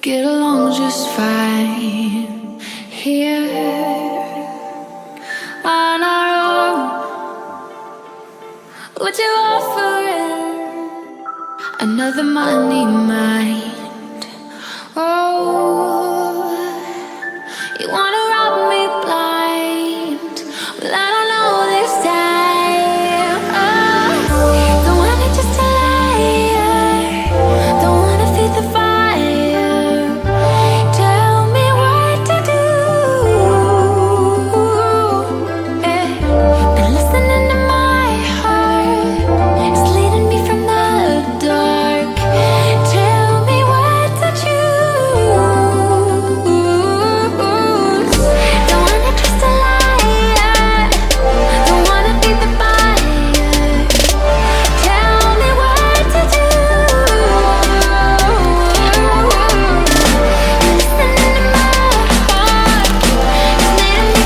get along just fine here on our own. Would you offer another money mind? Oh, you wanna rob me blind? Well, I don't know this time. Oh, don't want it just to lie. Don't wanna feed the fire. Tell me what to do. Been listening to my heart. It's leading me from the dark. Tell me what to choose. Don't want it just to lie. Don't wanna feed the fire. Tell me what to do. Listening to my heart, it's leading me from the dark. Tell me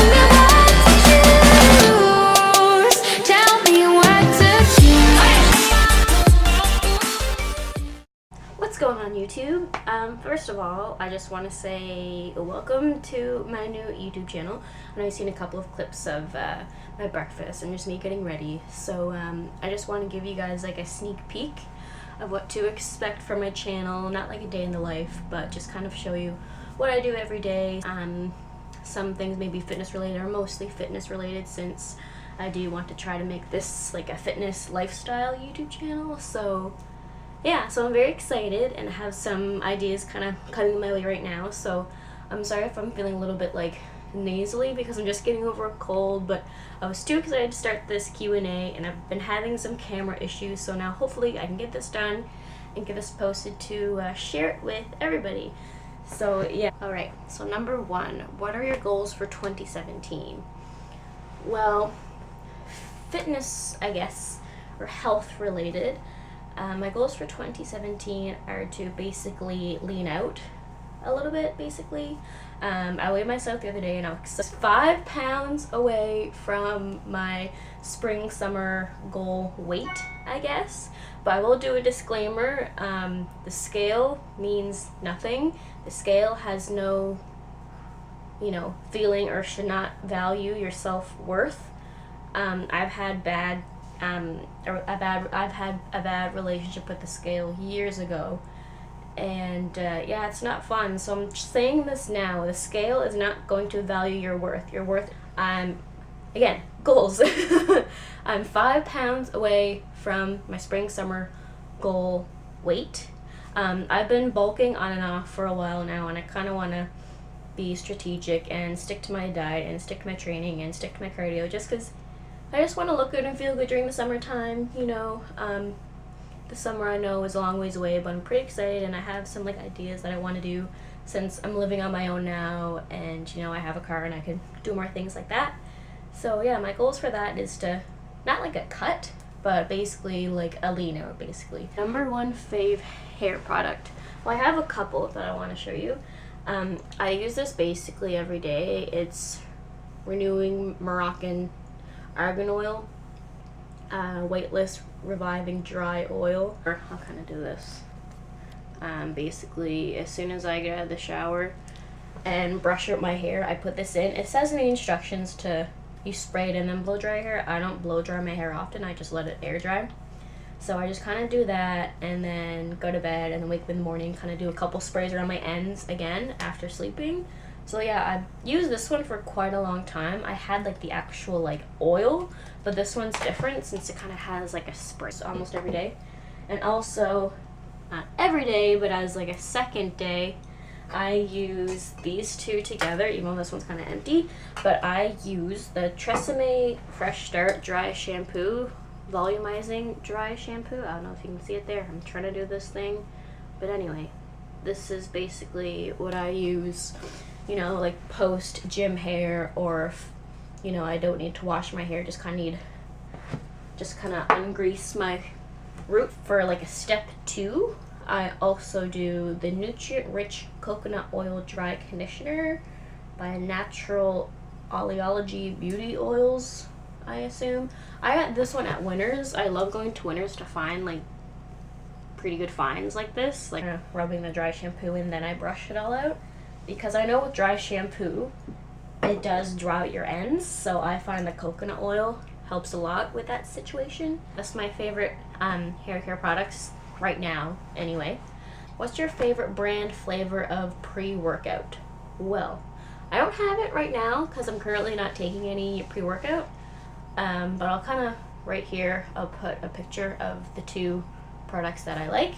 what to choose. Tell me what to choose. What's going on, YouTube? First of all, I just want to say welcome to my new YouTube channel. I know you've seen a couple of clips of my breakfast and just me getting ready. So I just want to give you guys like a sneak peek of what to expect from my channel. Not like a day in the life, but just kind of show you what I do every day. Some things may be fitness related, or mostly fitness related, since I do want to try to make this like a fitness lifestyle YouTube channel. So yeah, so I'm very excited and have some ideas kind of coming my way right now. So I'm sorry if I'm feeling a little bit like nasally because I'm just getting over a cold, but I was too excited to start this Q&A, and I've been having some camera issues, so now hopefully I can get this done and get this posted to share it with everybody. So yeah, alright, so number one, what are your goals for 2017? Well, fitness, I guess, or health related. My goals for 2017 are to basically lean out a little bit, basically. I weighed myself the other day and I was 5 pounds away from my spring summer goal weight, I guess. But I will do a disclaimer. The scale means nothing. The scale has no, feeling, or should not value your self-worth. I've had a bad relationship with the scale years ago, and yeah, it's not fun. So I'm saying this now: the scale is not going to value your worth. Your worth. Again, goals. I'm 5 pounds away from my spring summer goal weight. I've been bulking on and off for a while now, and I kind of want to be strategic and stick to my diet and stick to my training and stick to my cardio, just because I just want to look good and feel good during the summertime, The summer I know is a long ways away, but I'm pretty excited, and I have some ideas that I want to do since I'm living on my own now, and I have a car and I can do more things like that. So yeah, my goals for that is to, not like a cut, but basically like a lean out, basically. Number one fave hair product. Well, I have a couple that I want to show you. I use this basically every day. It's Renewing Moroccan Argan Oil, Weightless Reviving Dry Oil. Or I'll kind of do this. Basically, as soon as I get out of the shower and brush up my hair, I put this in. It says in the instructions to you spray it and then blow dry your hair. I don't blow dry my hair often. I just let it air dry. So I just kind of do that and then go to bed, and then wake up in the morning, kind of do a couple sprays around my ends again after sleeping. So yeah, I've used this one for quite a long time. I had the actual oil, but this one's different since it kind of has a spray almost every day. And also, not every day, but as a second day, I use these two together, even though this one's kind of empty. But I use the Tresemme Fresh Start Dry Shampoo, Volumizing Dry Shampoo. I don't know if you can see it there. I'm trying to do this thing. But anyway, this is basically what I use, post gym hair, or if, I don't need to wash my hair, just kind of ungrease my root for a step 2. I also do the nutrient-rich coconut oil dry conditioner by Natural Oleology Beauty Oils, I assume. I got this one at Winners. I love going to Winners to find pretty good finds like this, like rubbing the dry shampoo and then I brush it all out, because I know with dry shampoo it does dry out your ends, so I find the coconut oil helps a lot with that situation. That's my favorite hair care products right now anyway. What's your favorite brand flavor of pre-workout? Well, I don't have it right now because I'm currently not taking any pre-workout, but I'll kind of, right here, I'll put a picture of the two products that I like.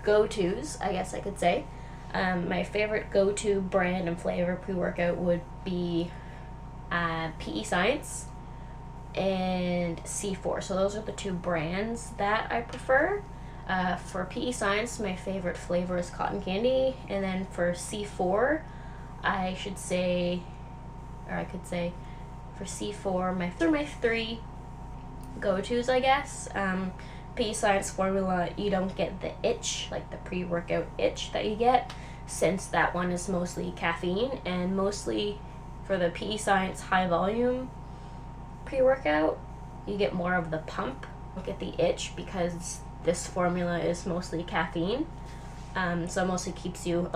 Go-tos, I guess I could say. My favorite go-to brand and flavor pre-workout would be PEScience and C4. So those are the two brands that I prefer. For PEScience, my favorite flavor is cotton candy, and then for C4, I could say for C4, my three go-tos, I guess. PEScience formula, you don't get the itch, like the pre-workout itch that you get, since that one is mostly caffeine, and mostly for the PEScience high volume pre-workout, you get more of the pump. You don't get the itch because this formula is mostly caffeine, so it mostly keeps you,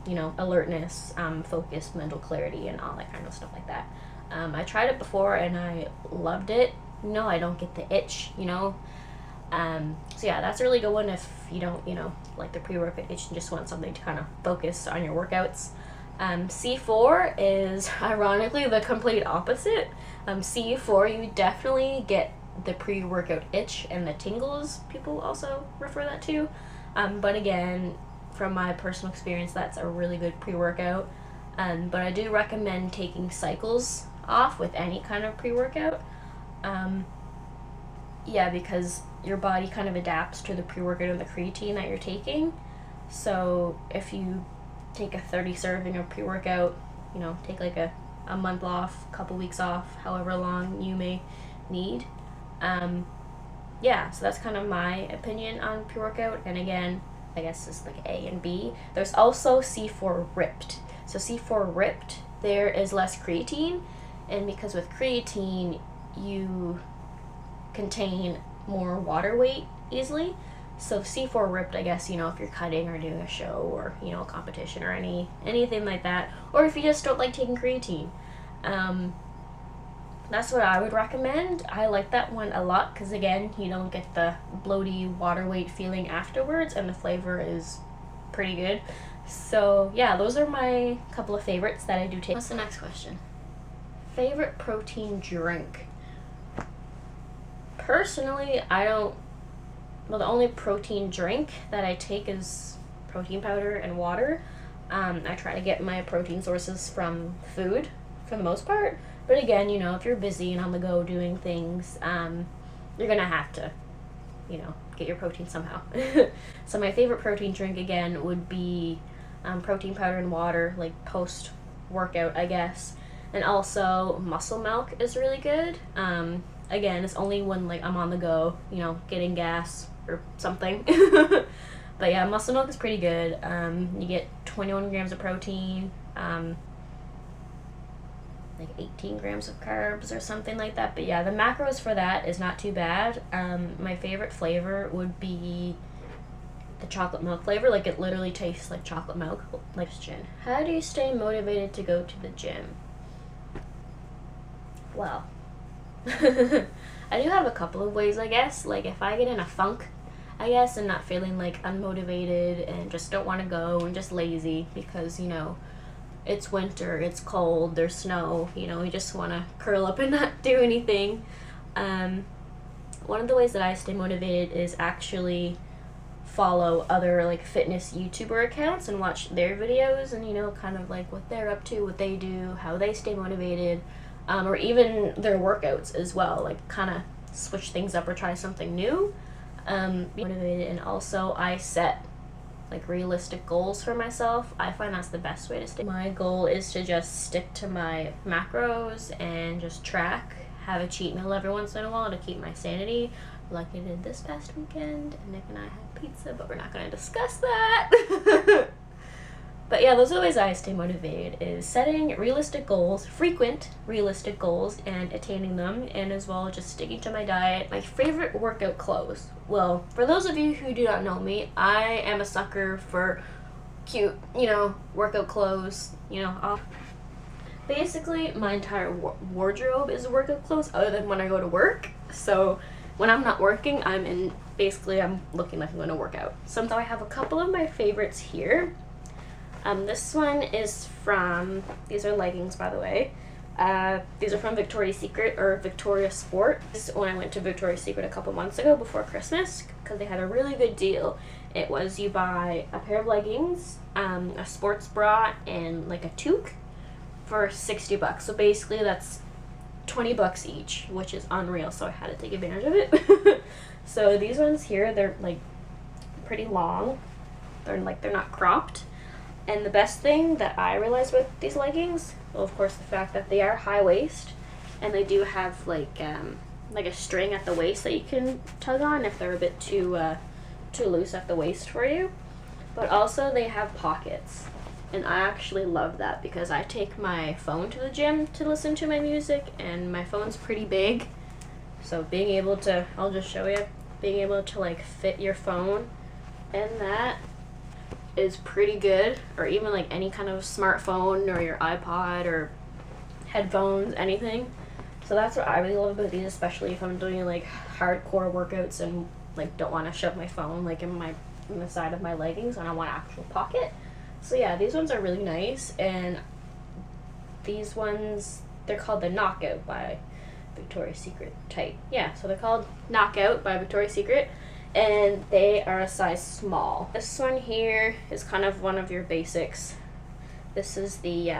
alertness, focus, mental clarity, and all that kind of stuff like that. I tried it before and I loved it. I don't get the itch, so yeah, that's a really good one if you don't, like the pre-workout itch and just want something to kind of focus on your workouts. C4 is ironically the complete opposite. C4, you definitely get the pre-workout itch and the tingles, people also refer that to. But again, from my personal experience, that's a really good pre-workout. But I do recommend taking cycles off with any kind of pre-workout. Yeah, because your body kind of adapts to the pre-workout and the creatine that you're taking. So if you take a 30 serving of pre-workout, take like a month off, a couple weeks off, however long you may need. Yeah, so that's kind of my opinion on pre-workout. And again, I guess it's like A and B. There's also C4 Ripped. So C4 Ripped, there is less creatine, and because with creatine, you contain more water weight easily. So C4 Ripped, I guess, if you're cutting or doing a show or, a competition or anything like that, or if you just don't like taking creatine, that's what I would recommend. I like that one a lot because, again, you don't get the bloaty water weight feeling afterwards, and the flavor is pretty good. So yeah, those are my couple of favorites that I do take. What's the next question? Favorite protein drink? Personally, the only protein drink that I take is protein powder and water. I try to get my protein sources from food for the most part. But again, if you're busy and on the go doing things, you're going to have to, get your protein somehow. So my favorite protein drink, again, would be protein powder and water, like post-workout, I guess. And also muscle milk is really good. Again, it's only when I'm on the go, getting gas or something. But yeah, muscle milk is pretty good. You get 21 grams of protein, 18 grams of carbs or something like that. But yeah, the macros for that is not too bad. My favorite flavor would be the chocolate milk flavor. It literally tastes like chocolate milk. Gin. How do you stay motivated to go to the gym? Well, I do have a couple of ways, I guess. If I get in a funk, I guess, and not feeling unmotivated and just don't want to go and just lazy because, it's winter, it's cold, there's snow, you just want to curl up and not do anything. One of the ways that I stay motivated is actually follow other fitness YouTuber accounts and watch their videos and, kind of what they're up to, what they do, how they stay motivated. Or even their workouts as well, kind of switch things up or try something new. Be motivated, and also I set realistic goals for myself. I find that's the best way to stay. My goal is to just stick to my macros and just track, have a cheat meal every once in a while to keep my sanity. like I did this past weekend. Nick and I had pizza, but we're not going to discuss that. But yeah, those are the ways I stay motivated, is setting realistic goals, frequent realistic goals, and attaining them, and as well just sticking to my diet. My favorite workout clothes. Well, for those of you who do not know me, I am a sucker for cute, workout clothes, basically my entire wardrobe is workout clothes other than when I go to work. So when I'm not working, I'm looking like I'm going to work out. So I have a couple of my favorites here. This one is these are leggings, by the way. These are from Victoria's Secret, or Victoria's Sport. This is when I went to Victoria's Secret a couple months ago before Christmas, because they had a really good deal. It was you buy a pair of leggings, a sports bra, and like a toque for $60. So basically that's $20 each, which is unreal, so I had to take advantage of it. So these ones here, they're like pretty long. They're not cropped. And the best thing that I realized with these leggings, well, of course, the fact that they are high waist, and they do have like a string at the waist that you can tug on if they're a bit too loose at the waist for you. But also they have pockets, and I actually love that because I take my phone to the gym to listen to my music, and my phone's pretty big. So being able to, I'll just show you, being able to like fit your phone in that is pretty good, or even like any kind of smartphone or your iPod or headphones, anything. So that's what I really love about these, especially if I'm doing like hardcore workouts and like don't want to shove my phone like in the side of my leggings, and I want an actual pocket. So yeah, these ones are really nice, and these ones, they're called the Knockout by Victoria's Secret type. Yeah, so they're called Knockout by Victoria's Secret, and they are a size small. This one here is kind of one of your basics. This is the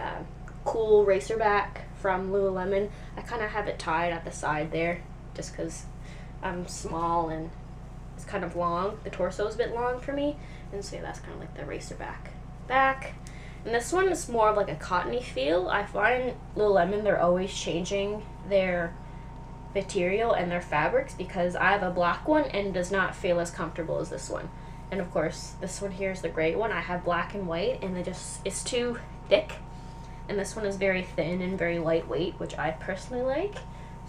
cool racerback from Lululemon. I kind of have it tied at the side there just because I'm small and it's kind of long. The torso is a bit long for me, and so yeah, that's kind of like the racerback back. And this one is more of like a cottony feel. I find Lululemon, they're always changing their material and their fabrics, because I have a black one and it does not feel as comfortable as this one. And of course this one here is the gray one. I have black and white, and it's too thick, and this one is very thin and very lightweight, which I personally like.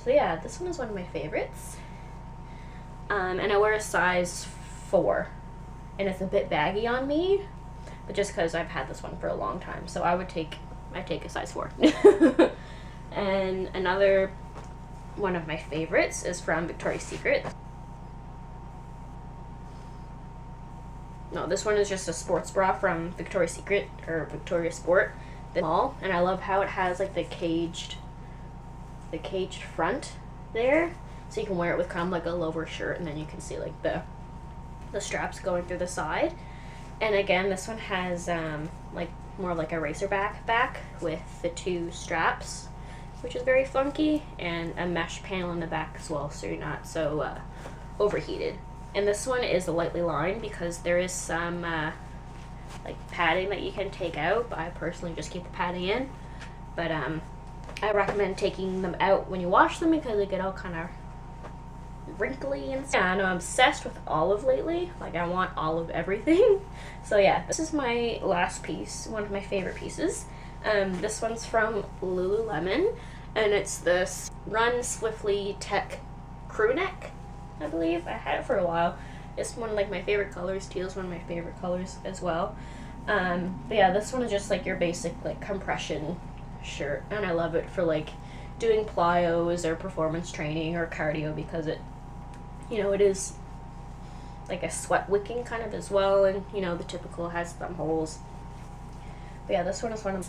So yeah, this one is one of my favorites. And I wear a size 4, and it's a bit baggy on me, but just because I've had this one for a long time, so I take a size 4. And another one of my favorites is from Victoria's Secret. No, this one is just a sports bra from Victoria's Secret, or Victoria's Sport. The mall, and I love how it has like the caged front there, so you can wear it with kind of like a lower shirt, and then you can see like the straps going through the side. And again, this one has like more like a racerback back with the 2 straps, which is very funky, and a mesh panel in the back as well, so you're not so overheated. And this one is lightly lined because there is some like padding that you can take out, but I personally just keep the padding in. But I recommend taking them out when you wash them because they get all kind of wrinkly and stuff. Yeah, I know I'm obsessed with olive lately. Like, I want olive everything. So yeah, this is my last piece, one of my favorite pieces. This one's from Lululemon, and it's this Run Swiftly Tech crew neck, I believe. I had it for a while. It's one of like my favorite colors. Teal's one of my favorite colors as well. But yeah, this one is just like your basic like compression shirt, and I love it for like doing plyos or performance training or cardio, because it, it is like a sweat wicking kind of as well, and the typical has thumb holes. But yeah, this one is one of,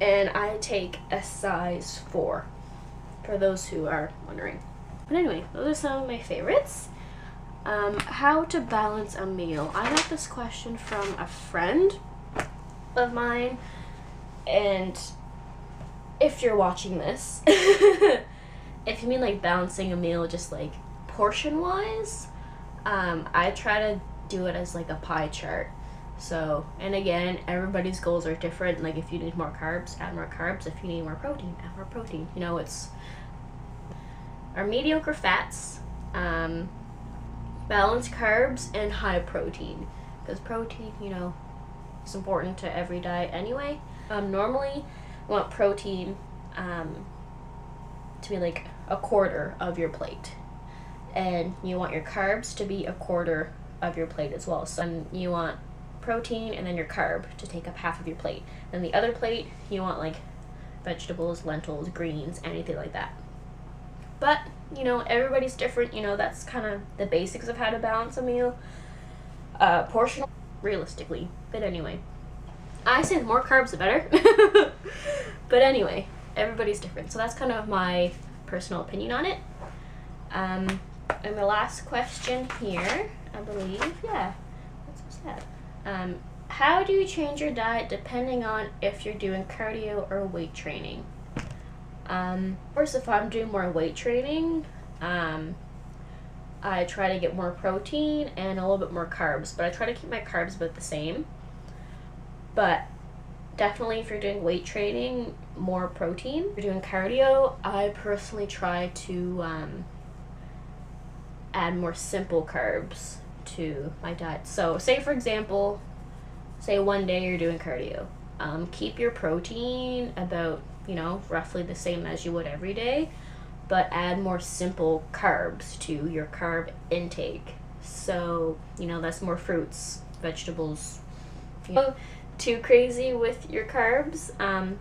and I take a size 4 for those who are wondering. But anyway, those are some of my favorites. How to balance a meal. I got this question from a friend of mine, and if you're watching this, if you mean like balancing a meal just like portion wise, I try to do it as like a pie chart. So, and again, everybody's goals are different. Like, if you need more carbs, add more carbs. If you need more protein, add more protein. It's our mediocre fats, balanced carbs and high protein, because protein, you know, is important to every diet anyway. Normally you want protein to be like a quarter of your plate, and you want your carbs to be a quarter of your plate as well. So you want protein and then your carb to take up half of your plate. Then the other plate, you want like vegetables, lentils, greens, anything like that. But, you know, everybody's different. You know, that's kind of the basics of how to balance a meal. Portion realistically. But anyway, I say the more carbs the better. But anyway, everybody's different. So that's kind of my personal opinion on it. And the last question here, I believe, yeah, that's what's that. How do you change your diet depending on if you're doing cardio or weight training? First, if I'm doing more weight training, I try to get more protein and a little bit more carbs, but I try to keep my carbs about the same. But definitely if you're doing weight training, more protein. If you're doing cardio, I personally try to add more simple carbs to my diet. So say for example, say one day you're doing cardio, keep your protein about, you know, roughly the same as you would every day, but add more simple carbs to your carb intake. So, you know, that's more fruits, vegetables. You know, too crazy with your carbs,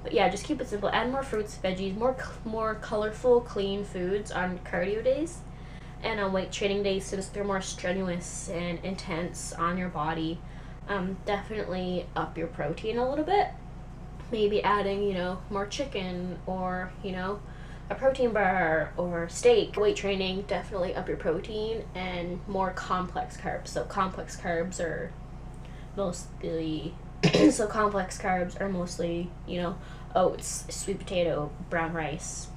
but yeah, just keep it simple. Add more fruits, veggies, more colorful, clean foods on cardio days. And on weight training days, since they're more strenuous and intense on your body, definitely up your protein a little bit. Maybe adding, you know, more chicken, or, you know, a protein bar or steak. Weight training, definitely up your protein and more complex carbs. So complex carbs are mostly you know, oats, sweet potato, brown rice.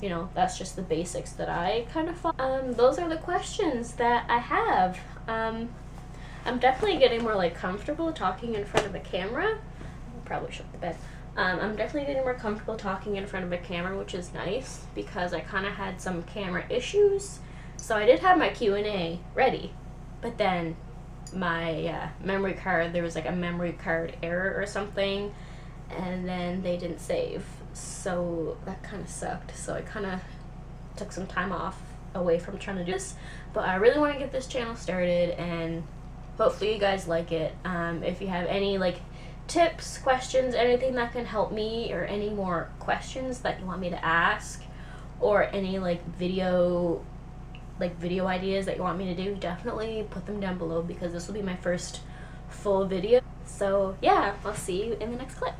You know, that's just the basics that I kind of follow. Those are the questions that I have. I'm definitely getting more like comfortable talking in front of a camera. I'll probably shut the bed. I'm definitely getting more comfortable talking in front of a camera, which is nice because I kind of had some camera issues. So I did have my Q&A ready, but then my memory card, there was like a memory card error or something, and then they didn't save. So that kind of sucked. So I kind of took some time off away from trying to do this, but I really want to get this channel started, and hopefully you guys like it. If you have any like tips, questions, anything that can help me, or any more questions that you want me to ask, or any like video ideas that you want me to do, definitely put them down below, because this will be my first full video. So yeah, I'll see you in the next clip.